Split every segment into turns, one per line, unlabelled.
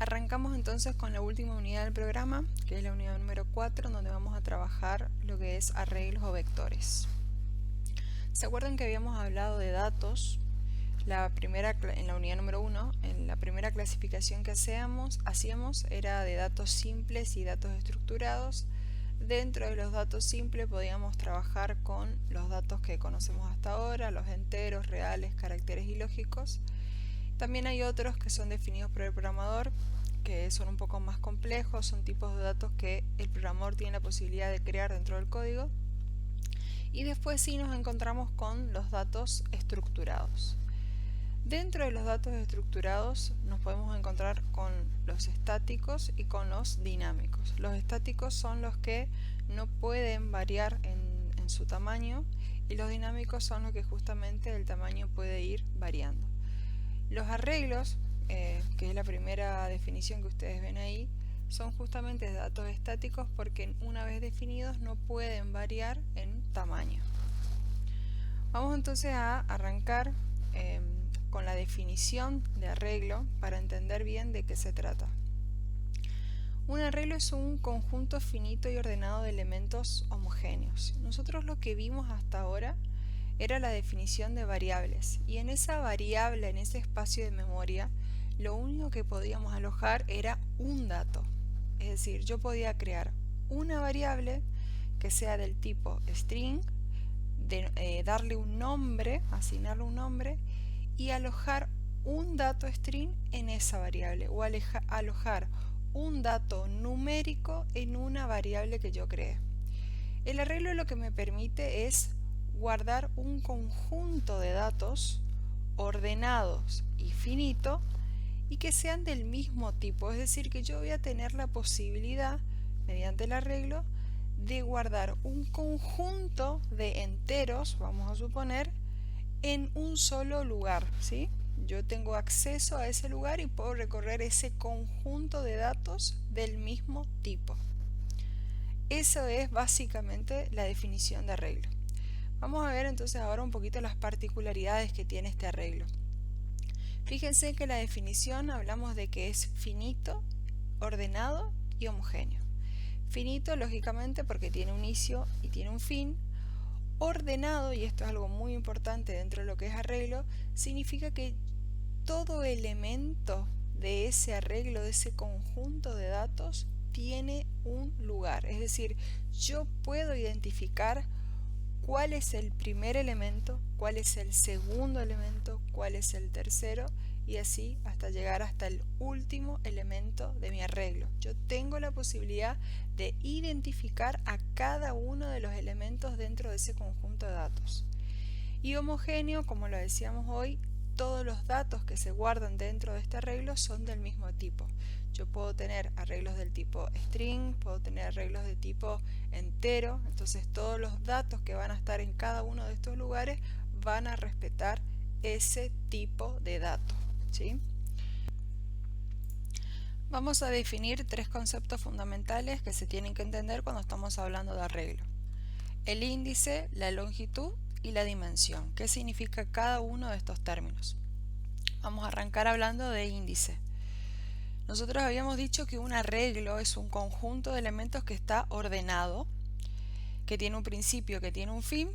Arrancamos entonces con la última unidad del programa, que es la unidad número 4, donde vamos a trabajar lo que es arreglos o vectores. ¿Se acuerdan que habíamos hablado de datos? En la unidad número 1, en la primera clasificación que hacíamos era de datos simples y datos estructurados. Dentro de los datos simples podíamos trabajar con los datos que conocemos hasta ahora, los enteros, reales, caracteres y lógicos. También hay otros que son definidos por el programador, que son un poco más complejos, son tipos de datos que el programador tiene la posibilidad de crear dentro del código. Y después sí nos encontramos con los datos estructurados. Dentro de los datos estructurados nos podemos encontrar con los estáticos y con los dinámicos. Los estáticos son los que no pueden variar en su tamaño, y los dinámicos son los que justamente el tamaño puede ir variando. Los arreglos, que es la primera definición que ustedes ven ahí, son justamente datos estáticos porque una vez definidos no pueden variar en tamaño. Vamos entonces a arrancar con la definición de arreglo para entender bien de qué se trata. Un arreglo es un conjunto finito y ordenado de elementos homogéneos. Nosotros lo que vimos hasta ahora era la definición de variables, y en esa variable, en ese espacio de memoria, lo único que podíamos alojar era un dato. Es decir, yo podía crear una variable que sea del tipo string, darle un nombre, asignarle un nombre y alojar un dato string en esa variable, o alojar un dato numérico en una variable que yo creé. El arreglo lo que me permite es guardar un conjunto de datos ordenados y finito y que sean del mismo tipo, es decir, que yo voy a tener la posibilidad, mediante el arreglo, de guardar un conjunto de enteros, vamos a suponer, en un solo lugar, ¿sí? Yo tengo acceso a ese lugar y puedo recorrer ese conjunto de datos del mismo tipo. Eso es básicamente la definición de arreglo. Vamos a ver entonces ahora un poquito las particularidades que tiene este arreglo. Fíjense que la definición hablamos de que es finito, ordenado y homogéneo. Finito, lógicamente, porque tiene un inicio y tiene un fin. Ordenado, y esto es algo muy importante dentro de lo que es arreglo, significa que todo elemento de ese arreglo, de ese conjunto de datos, tiene un lugar. Es decir, yo puedo identificar cuál es el primer elemento, cuál es el segundo elemento, cuál es el tercero, y así hasta llegar hasta el último elemento de mi arreglo. Yo tengo la posibilidad de identificar a cada uno de los elementos dentro de ese conjunto de datos. Y homogéneo, como lo decíamos hoy, todos los datos que se guardan dentro de este arreglo son del mismo tipo. Yo puedo tener arreglos del tipo string, puedo tener arreglos de tipo entero, entonces todos los datos que van a estar en cada uno de estos lugares van a respetar ese tipo de dato, ¿sí? Vamos a definir tres conceptos fundamentales que se tienen que entender cuando estamos hablando de arreglo. El índice, la longitud y la dimensión. ¿Qué significa cada uno de estos términos? Vamos a arrancar hablando de índice. Nosotros habíamos dicho que un arreglo es un conjunto de elementos que está ordenado, que tiene un principio, que tiene un fin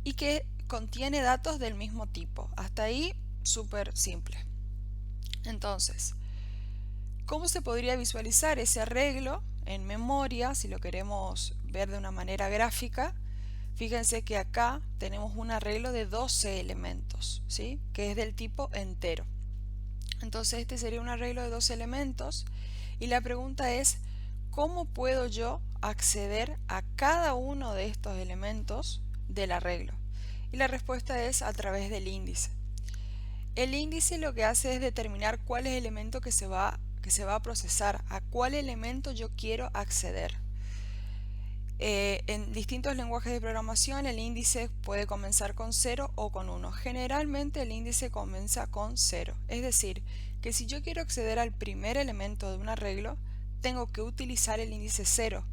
y que contiene datos del mismo tipo. Hasta ahí, súper simple. Entonces, ¿cómo se podría visualizar ese arreglo en memoria si lo queremos ver de una manera gráfica? Fíjense que acá tenemos un arreglo de 12 elementos, ¿sí? Que es del tipo entero. Entonces este sería un arreglo de 12 elementos y la pregunta es, ¿cómo puedo yo acceder a cada uno de estos elementos del arreglo? Y la respuesta es a través del índice. El índice lo que hace es determinar cuál es el elemento que se va a procesar, a cuál elemento yo quiero acceder. En distintos lenguajes de programación el índice puede comenzar con 0 o con 1. Generalmente el índice comienza con 0. Es decir, que si yo quiero acceder al primer elemento de un arreglo, tengo que utilizar el índice 0.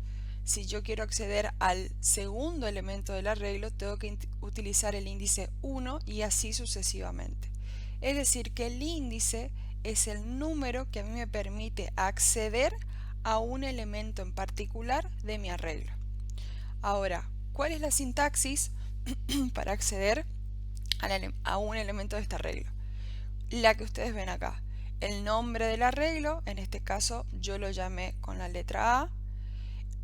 Si yo quiero acceder al segundo elemento del arreglo, tengo que utilizar el índice 1 y así sucesivamente. Es decir, que el índice es el número que a mí me permite acceder a un elemento en particular de mi arreglo. Ahora, ¿cuál es la sintaxis para acceder a un elemento de este arreglo? La que ustedes ven acá. El nombre del arreglo, en este caso yo lo llamé con la letra A,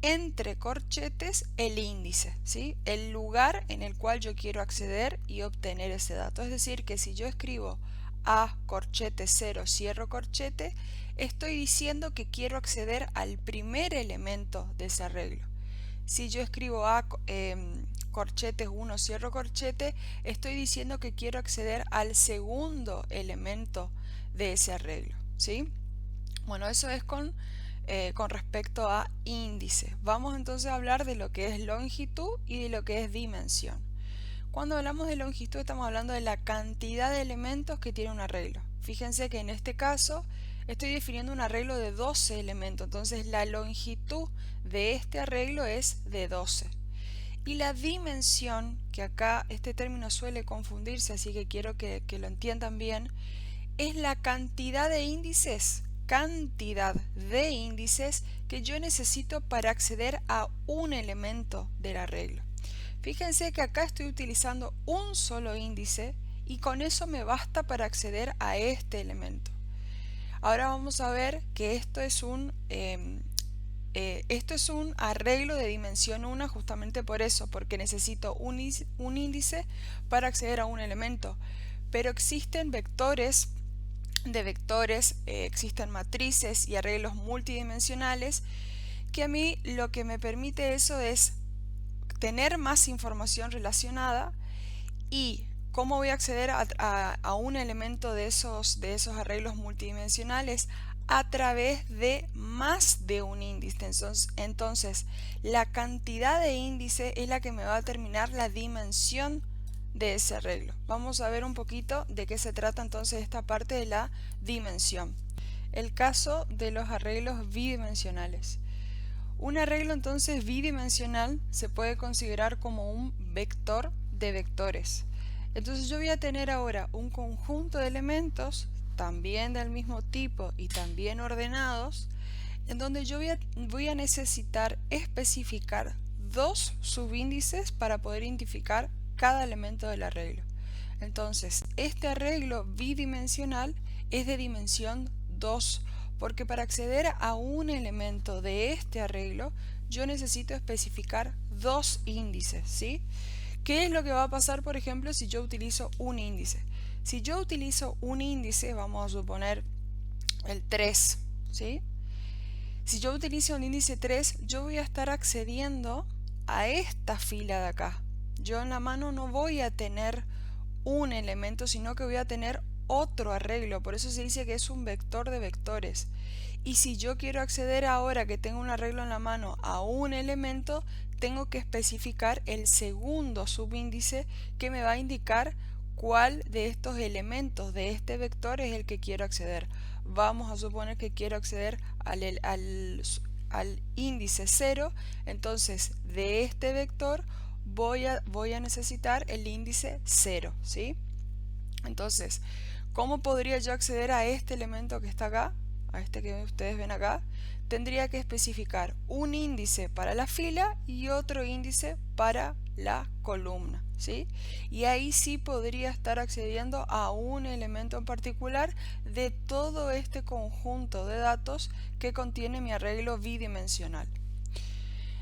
entre corchetes el índice, ¿sí? El lugar en el cual yo quiero acceder y obtener ese dato. Es decir, que si yo escribo A corchete 0 cierro corchete, estoy diciendo que quiero acceder al primer elemento de ese arreglo. Si yo escribo A corchetes 1 cierro corchete, estoy diciendo que quiero acceder al segundo elemento de ese arreglo, ¿sí? Bueno, eso es con respecto a índice. Vamos entonces a hablar de lo que es longitud y de lo que es dimensión. Cuando hablamos de longitud estamos hablando de la cantidad de elementos que tiene un arreglo. Fíjense que en este caso estoy definiendo un arreglo de 12 elementos, entonces la longitud de este arreglo es de 12. Y la dimensión, que acá este término suele confundirse, así que quiero que lo entiendan bien, es la cantidad de índices que yo necesito para acceder a un elemento del arreglo. Fíjense que acá estoy utilizando un solo índice y con eso me basta para acceder a este elemento. Ahora vamos a ver que esto es un arreglo de dimensión 1 justamente por eso, porque necesito un índice para acceder a un elemento. Pero existen vectores existen matrices y arreglos multidimensionales que a mí lo que me permite eso es tener más información relacionada. Y ¿cómo voy a acceder a un elemento de esos arreglos multidimensionales? A través de más de un índice. Entonces la cantidad de índice es la que me va a determinar la dimensión de ese arreglo. Vamos a ver un poquito de qué se trata entonces esta parte de la dimensión. El caso de los arreglos bidimensionales. Un arreglo entonces bidimensional se puede considerar como un vector de vectores. Entonces yo voy a tener ahora un conjunto de elementos también del mismo tipo y también ordenados, en donde yo voy a necesitar especificar dos subíndices para poder identificar cada elemento del arreglo. Entonces, este arreglo bidimensional es de dimensión 2, porque para acceder a un elemento de este arreglo, yo necesito especificar dos índices, ¿sí? ¿Qué es lo que va a pasar, por ejemplo, si yo utilizo un índice? Si yo utilizo un índice, vamos a suponer el 3, ¿sí? Si yo utilizo un índice 3, yo voy a estar accediendo a esta fila de acá. Yo en la mano no voy a tener un elemento, sino que voy a tener otro arreglo. Por eso se dice que es un vector de vectores. Y si yo quiero acceder ahora que tengo un arreglo en la mano a un elemento, tengo que especificar el segundo subíndice que me va a indicar cuál de estos elementos de este vector es el que quiero acceder. Vamos a suponer que quiero acceder al índice 0, entonces de este vector voy a necesitar el índice 0, ¿sí? Entonces, ¿cómo podría yo acceder a este elemento que está acá? A este que ustedes ven acá. Tendría que especificar un índice para la fila y otro índice para la columna, ¿sí? Y ahí sí podría estar accediendo a un elemento en particular de todo este conjunto de datos que contiene mi arreglo bidimensional.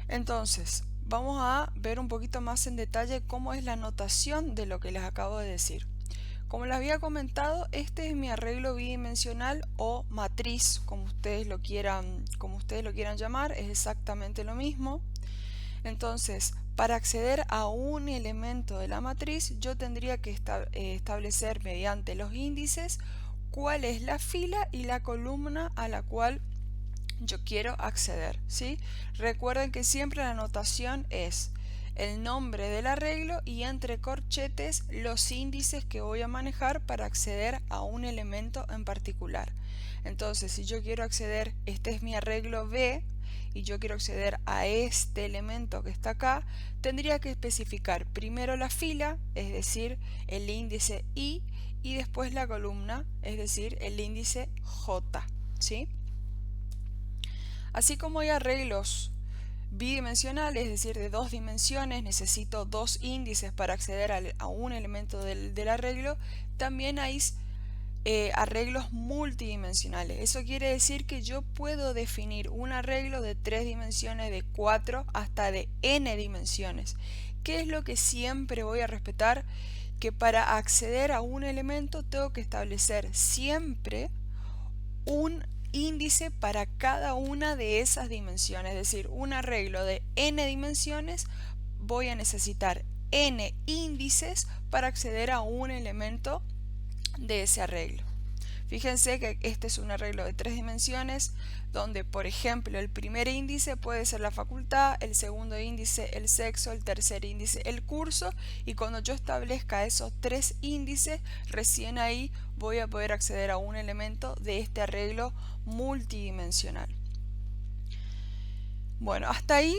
Entonces, vamos a ver un poquito más en detalle cómo es la notación de lo que les acabo de decir. Como les había comentado, este es mi arreglo bidimensional o matriz, como ustedes lo quieran llamar, es exactamente lo mismo. Entonces, para acceder a un elemento de la matriz, yo tendría que establecer mediante los índices cuál es la fila y la columna a la cual yo quiero acceder, ¿sí? Recuerden que siempre la notación es el nombre del arreglo y entre corchetes los índices que voy a manejar para acceder a un elemento en particular. Entonces, si yo quiero acceder, este es mi arreglo B, y yo quiero acceder a este elemento que está acá, tendría que especificar primero la fila, es decir, el índice I, y después la columna, es decir, el índice J, ¿sí? Así como hay arreglos bidimensionales, es decir, de 2 dimensiones, necesito 2 índices para acceder a un elemento del arreglo, también hay arreglos multidimensionales. Eso quiere decir que yo puedo definir un arreglo de 3 dimensiones, de 4 hasta de n dimensiones. ¿Qué es lo que siempre voy a respetar? Que para acceder a un elemento tengo que establecer siempre un índice para cada una de esas dimensiones, es decir, un arreglo de n dimensiones, voy a necesitar n índices para acceder a un elemento de ese arreglo. Fíjense que este es un arreglo de 3 dimensiones donde, por ejemplo, el primer índice puede ser la facultad, el segundo índice el sexo, el tercer índice el curso, y cuando yo establezca esos 3 índices, recién ahí voy a poder acceder a un elemento de este arreglo multidimensional. Bueno, hasta ahí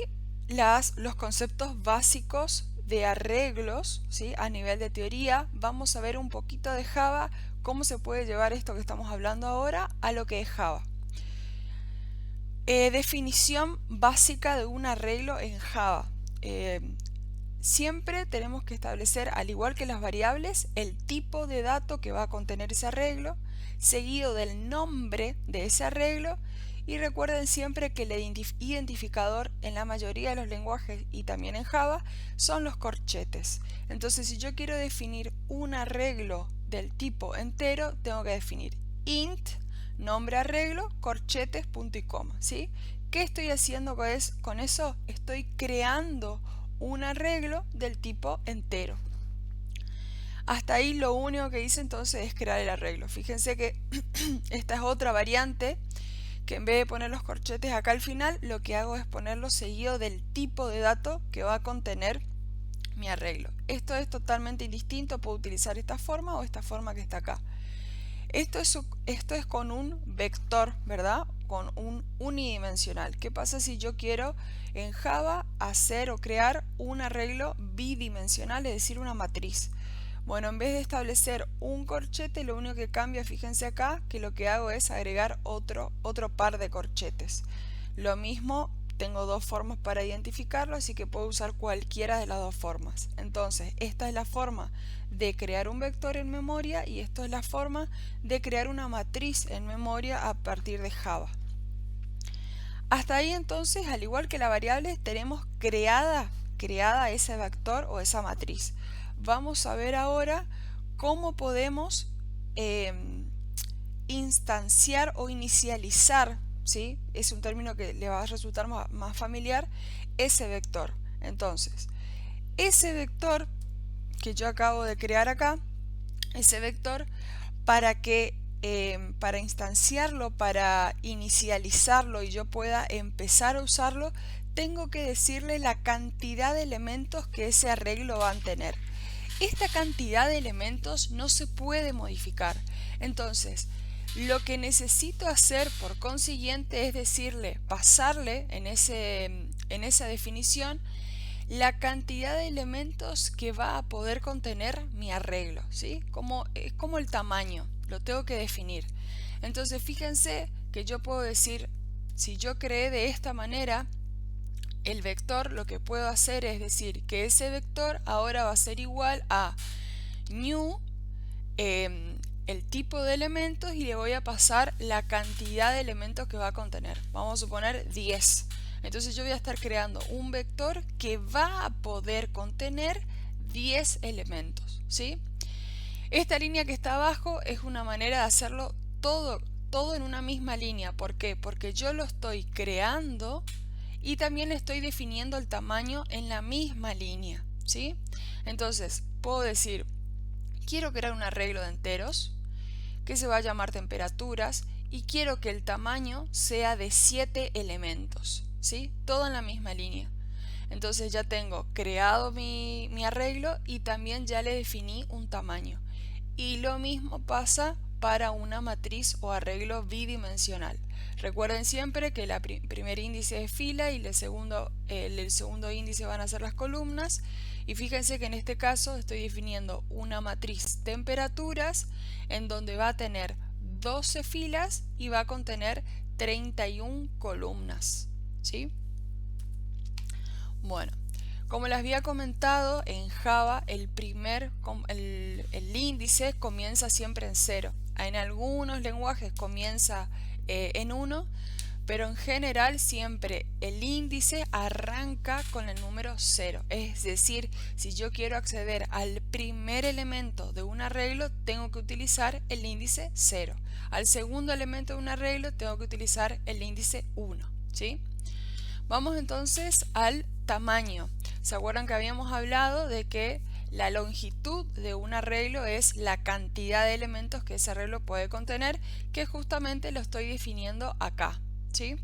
los conceptos básicos de arreglos, ¿sí? A nivel de teoría. Vamos a ver un poquito de Java, cómo se puede llevar esto que estamos hablando ahora a lo que es Java. Definición básica de un arreglo en Java. Siempre tenemos que establecer, al igual que las variables, el tipo de dato que va a contener ese arreglo, seguido del nombre de ese arreglo. Y recuerden siempre que el identificador en la mayoría de los lenguajes y también en Java son los corchetes. Entonces, si yo quiero definir un arreglo del tipo entero, tengo que definir int, nombre arreglo, corchetes, punto y coma, ¿sí? ¿Qué estoy haciendo con eso? Estoy creando un arreglo del tipo entero. Hasta ahí lo único que hice entonces es crear el arreglo. Fíjense que esta es otra variante, que en vez de poner los corchetes acá al final, lo que hago es ponerlo seguido del tipo de dato que va a contener mi arreglo. Esto es totalmente indistinto, puedo utilizar esta forma o esta forma que está acá. Esto es con un vector, ¿verdad? Con un unidimensional. ¿Qué pasa si yo quiero en Java hacer o crear un arreglo bidimensional, es decir, una matriz? Bueno, en vez de establecer un corchete, lo único que cambia, fíjense acá, que lo que hago es agregar otro par de corchetes. Lo mismo, tengo 2 formas para identificarlo, así que puedo usar cualquiera de las 2 formas. Entonces, esta es la forma de crear un vector en memoria y esto es la forma de crear una matriz en memoria a partir de Java. Hasta ahí entonces, al igual que la variable, tenemos creada ese vector o esa matriz. Vamos a ver ahora cómo podemos instanciar o inicializar, ¿sí? Es un término que le va a resultar más familiar, ese vector. Entonces, ese vector que yo acabo de crear acá, ese vector, para instanciarlo, para inicializarlo y yo pueda empezar a usarlo, tengo que decirle la cantidad de elementos que ese arreglo va a tener. Esta cantidad de elementos no se puede modificar. Entonces, lo que necesito hacer por consiguiente es decirle, pasarle en esa definición la cantidad de elementos que va a poder contener mi arreglo, ¿sí? Es como el tamaño, lo tengo que definir. Entonces, fíjense que yo puedo decir, si yo creé de esta manera el vector, lo que puedo hacer es decir que ese vector ahora va a ser igual a new, el tipo de elementos, y le voy a pasar la cantidad de elementos que va a contener. Vamos a suponer 10. Entonces yo voy a estar creando un vector que va a poder contener 10 elementos, ¿sí? Esta línea que está abajo es una manera de hacerlo todo en una misma línea. ¿Por qué? Porque yo lo estoy creando y también le estoy definiendo el tamaño en la misma línea, ¿sí? Entonces, puedo decir, quiero crear un arreglo de enteros que se va a llamar temperaturas y quiero que el tamaño sea de 7 elementos, ¿sí? Todo en la misma línea. Entonces ya tengo creado mi arreglo y también ya le definí un tamaño. Y lo mismo pasa para una matriz o arreglo bidimensional. Recuerden siempre que el primer índice es fila y el segundo índice van a ser las columnas. Y fíjense que en este caso estoy definiendo una matriz temperaturas en donde va a tener 12 filas y va a contener 31 columnas, ¿sí? Bueno, como les había comentado, en Java el índice comienza siempre en 0. En algunos lenguajes comienza en 1, pero en general siempre el índice arranca con el número 0. Es decir, si yo quiero acceder al primer elemento de un arreglo, tengo que utilizar el índice 0. Al segundo elemento de un arreglo, tengo que utilizar el índice 1, ¿sí? Vamos entonces al tamaño. ¿Se acuerdan que habíamos hablado de que la longitud de un arreglo es la cantidad de elementos que ese arreglo puede contener, que justamente lo estoy definiendo acá, ¿sí?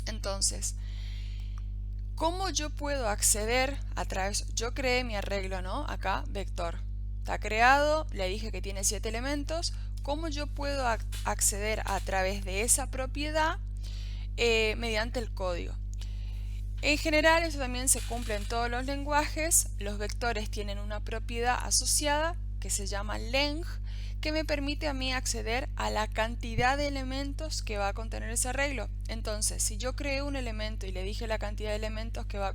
Entonces, ¿cómo yo puedo acceder a través? Yo creé mi arreglo, ¿no? Acá, vector. Está creado, le dije que tiene 7 elementos. ¿Cómo yo puedo acceder a través de esa propiedad? Mediante el código. En general, eso también se cumple en todos los lenguajes. Los vectores tienen una propiedad asociada que se llama length, que me permite a mí acceder a la cantidad de elementos que va a contener ese arreglo. Entonces, si yo creé un elemento y le dije la cantidad de elementos que va a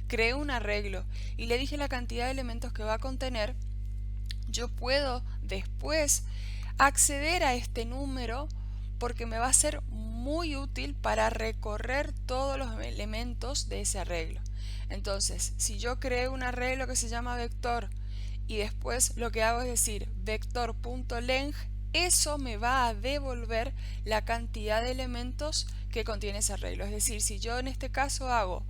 creé un arreglo y le dije la cantidad de elementos que va a contener, yo puedo después acceder a este número porque me va a ser muy útil para recorrer todos los elementos de ese arreglo. Entonces, si yo creo un arreglo que se llama vector y después lo que hago es decir vector.length, eso me va a devolver la cantidad de elementos que contiene ese arreglo. Es decir, si yo en este caso hago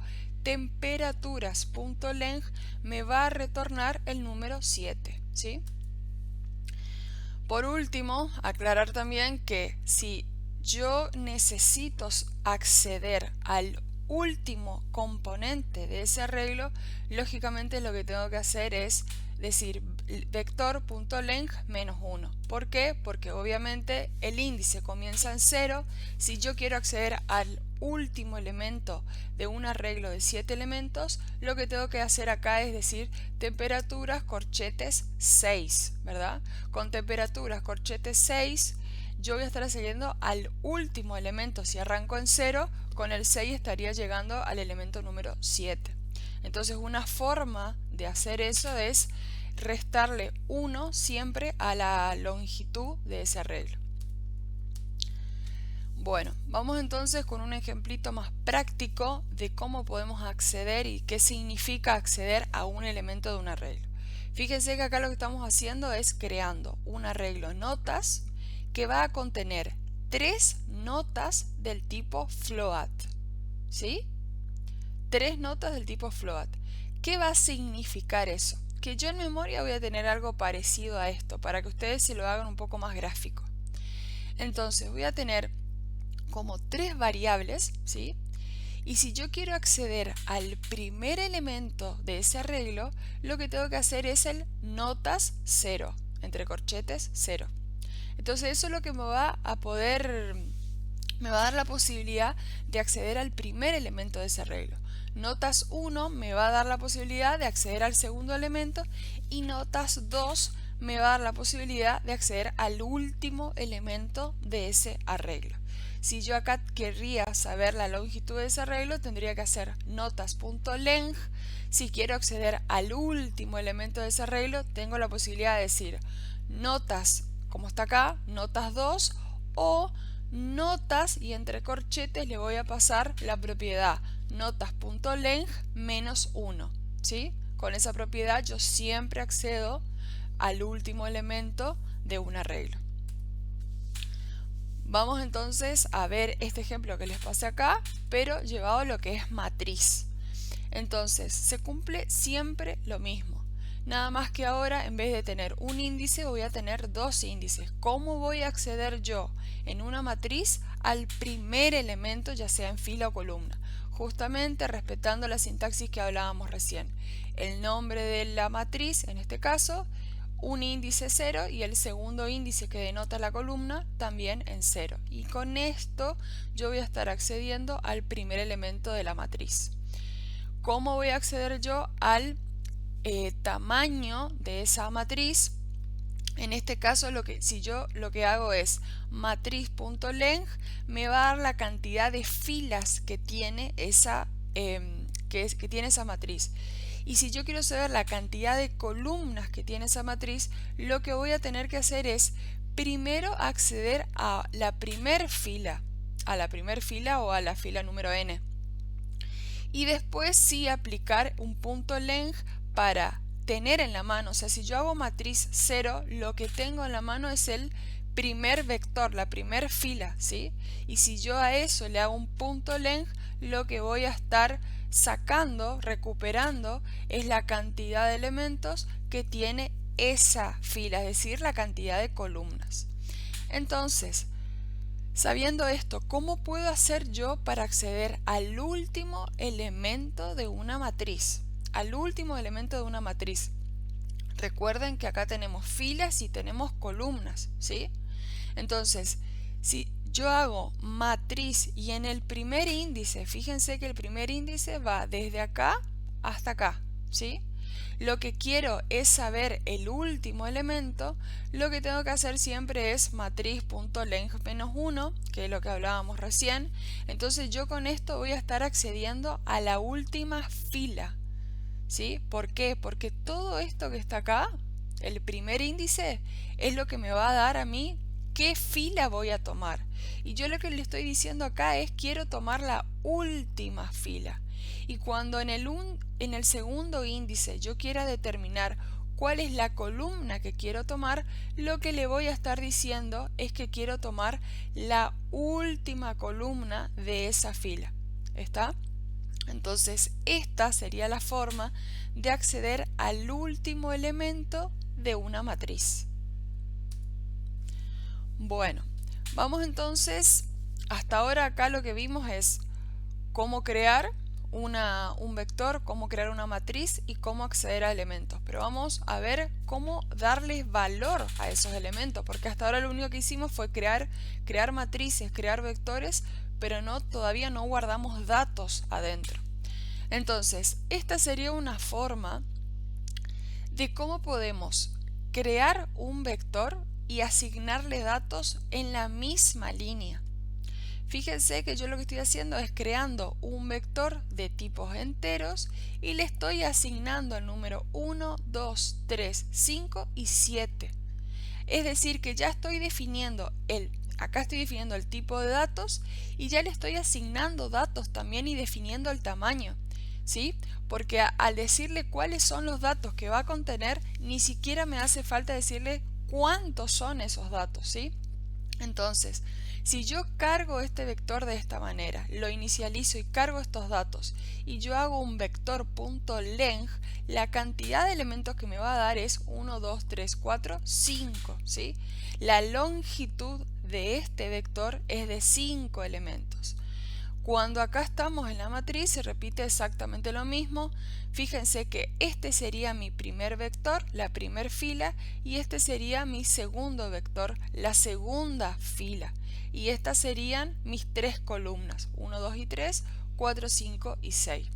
temperaturas.length, me va a retornar el número 7, ¿sí? Por último, aclarar también que si yo necesito acceder al último componente de ese arreglo, lógicamente lo que tengo que hacer es decir vector.length menos 1. ¿Por qué? Porque obviamente el índice comienza en 0. Si yo quiero acceder al último elemento de un arreglo de 7 elementos, lo que tengo que hacer acá es decir temperaturas corchetes 6, ¿verdad? Con temperaturas corchetes 6 yo voy a estar accediendo al último elemento. Si arranco en 0, con el 6 estaría llegando al elemento número 7. Entonces una forma de hacer eso es restarle 1 siempre a la longitud de ese arreglo. Bueno, vamos entonces con un ejemplito más práctico de cómo podemos acceder y qué significa acceder a un elemento de un arreglo. Fíjense que acá lo que estamos haciendo es creando un arreglo notas que va a contener 3 notas del tipo float, ¿sí? 3 notas del tipo float. ¿Qué va a significar eso? Que yo en memoria voy a tener algo parecido a esto para que ustedes se lo hagan un poco más gráfico. Entonces voy a tener como 3 variables, ¿sí? Y si yo quiero acceder al primer elemento de ese arreglo, lo que tengo que hacer es el notas 0, entre corchetes 0. Entonces eso es lo que me va a dar la posibilidad de acceder al primer elemento de ese arreglo. Notas 1 me va a dar la posibilidad de acceder al segundo elemento y notas 2 me va a dar la posibilidad de acceder al último elemento de ese arreglo. Si yo acá querría saber la longitud de ese arreglo, tendría que hacer notas.length. Si quiero acceder al último elemento de ese arreglo, tengo la posibilidad de decir notas, como está acá, notas 2 o notas y entre corchetes le voy a pasar la propiedad notas.length menos 1, ¿sí? Con esa propiedad yo siempre accedo al último elemento de un arreglo. Vamos entonces a ver este ejemplo que les pasé acá, pero llevado a lo que es matriz. Entonces se cumple siempre lo mismo. Nada más que ahora en vez de tener un índice voy a tener 2 índices. ¿Cómo voy a acceder yo en una matriz al primer elemento, ya sea en fila o columna? Justamente respetando la sintaxis que hablábamos recién. El nombre de la matriz, en este caso, un índice 0 y el segundo índice que denota la columna también en 0. Y con esto yo voy a estar accediendo al primer elemento de la matriz. ¿Cómo voy a acceder yo al tamaño de esa matriz? En este caso, si yo lo que hago es matriz.length, me va a dar la cantidad de filas que tiene esa, que tiene esa matriz. Y si yo quiero saber la cantidad de columnas que tiene esa matriz, lo que voy a tener que hacer es primero acceder a la primer fila, o a la fila número n. Y después sí aplicar un punto length para tener en la mano, o sea, si yo hago matriz 0, lo que tengo en la mano es el primer vector, la primera fila, ¿sí? Y si yo a eso le hago un punto length, lo que voy a estar sacando, recuperando, es la cantidad de elementos que tiene esa fila, es decir, la cantidad de columnas. Entonces, sabiendo esto, ¿cómo puedo hacer yo para acceder al último elemento de una matriz? Al último elemento de una matriz. Recuerden que acá tenemos filas y tenemos columnas, ¿sí? Entonces, si yo hago matriz y en el primer índice, fíjense que el primer índice va desde acá hasta acá, ¿sí? Lo que quiero es saber el último elemento, lo que tengo que hacer siempre es matriz.length menos 1, que es lo que hablábamos recién. Entonces yo con esto voy a estar accediendo a la última fila, ¿sí? ¿Por qué? Porque todo esto que está acá, el primer índice, es lo que me va a dar a mí qué fila voy a tomar. Y yo lo que le estoy diciendo acá es quiero tomar la última fila. Y cuando en el segundo índice yo quiera determinar cuál es la columna que quiero tomar, lo que le voy a estar diciendo es que quiero tomar la última columna de esa fila. ¿Está? Entonces, esta sería la forma de acceder al último elemento de una matriz. Bueno, vamos entonces, hasta ahora acá lo que vimos es cómo crear un vector, cómo crear una matriz y cómo acceder a elementos. Pero vamos a ver cómo darles valor a esos elementos, porque hasta ahora lo único que hicimos fue crear matrices, crear vectores, pero todavía no guardamos datos adentro. Entonces, esta sería una forma de cómo podemos crear un vector y asignarle datos en la misma línea. Fíjense que yo lo que estoy haciendo es creando un vector de tipos enteros y le estoy asignando el número 1, 2, 3, 5 y 7. Es decir, que ya estoy definiendo acá estoy definiendo el tipo de datos y ya le estoy asignando datos también y definiendo el tamaño, ¿sí? Porque al decirle cuáles son los datos que va a contener, ni siquiera me hace falta decirle cuántos son esos datos, ¿sí? Entonces, si yo cargo este vector de esta manera, lo inicializo y cargo estos datos y yo hago un vector.length, la cantidad de elementos que me va a dar es 1, 2, 3, 4, 5, ¿sí? La longitud de este vector es de 5 elementos. Cuando acá estamos en la matriz se repite exactamente lo mismo. Fíjense que este sería mi primer vector, la primera fila, y este sería mi segundo vector, la segunda fila. Y estas serían mis tres columnas, 1, 2 y 3, 4, 5 y 6.